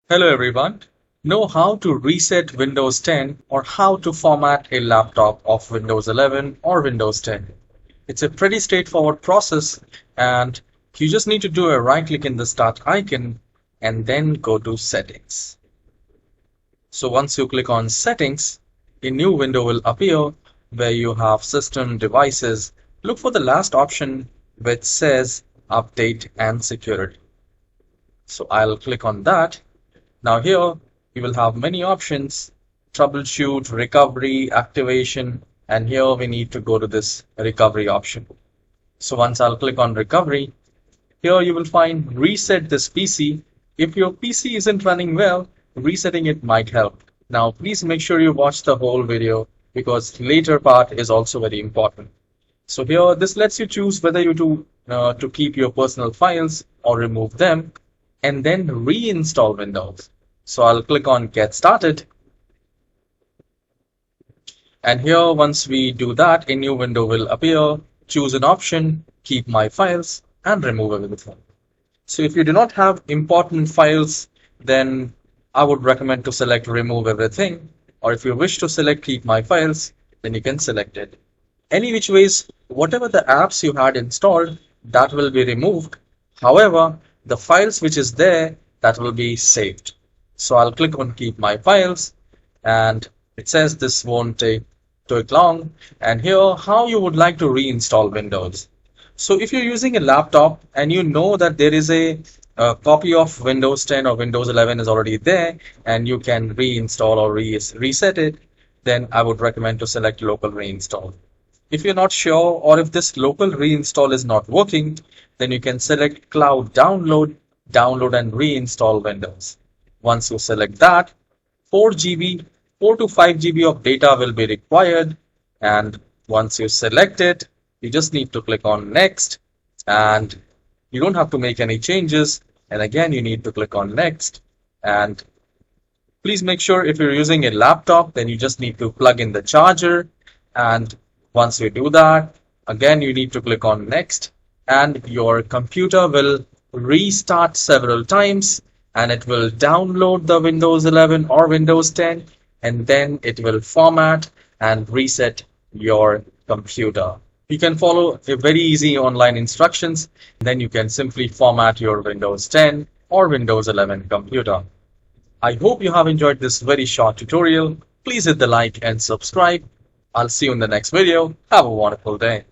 Hello everyone. Know how to reset Windows 10 or how to format a laptop of Windows 11 or Windows 10. It's a pretty straightforward process and you just need to do a right click in the start icon and then go to settings. So once you click on settings, a new window will appear where you have system devices. Look for the last option which says update and security. So I'll click on that. Now here you will have many options: troubleshoot, recovery, activation, and here we need to go to this recovery option. So once I'll click on recovery, here you will find reset this PC. If your PC isn't running well, resetting it might help. Now please make sure you watch the whole video because later part is also very important. So here this lets you choose whether you to keep your personal files or remove them and then reinstall Windows. So I'll click on get started. And here once we do that, a new window will appear. Choose an option, keep my files and remove everything. So if you do not have important files, then I would recommend to select remove everything. Or if you wish to select keep my files, then you can select it. Any which ways, whatever the apps you had installed, that will be removed. However, the files which is there, that will be saved. So I'll click on keep my files and it says this won't take long. And here how you would like to reinstall Windows. So if you're using a laptop and you know that there is a copy of Windows 10 or Windows 11 is already there and you can reinstall or reset it, then I would recommend to select local reinstall. If you're not sure or if this local reinstall is not working, then you can select cloud download and reinstall Windows. Once you select that, 4 GB, 4 to 5 GB of data will be required. And once you select it, you just need to click on next and you don't have to make any changes. And again, you need to click on next. And please make sure if you're using a laptop, then you just need to plug in the charger. And once you do that, again, you need to click on next and your computer will restart several times and it will download the Windows 11 or Windows 10 and then it will format and reset your computer. You can follow a very easy online instructions. Then you can simply format your Windows 10 or Windows 11 computer. I hope you have enjoyed this very short tutorial. Please hit the like and subscribe. I'll see you in the next video. Have a wonderful day.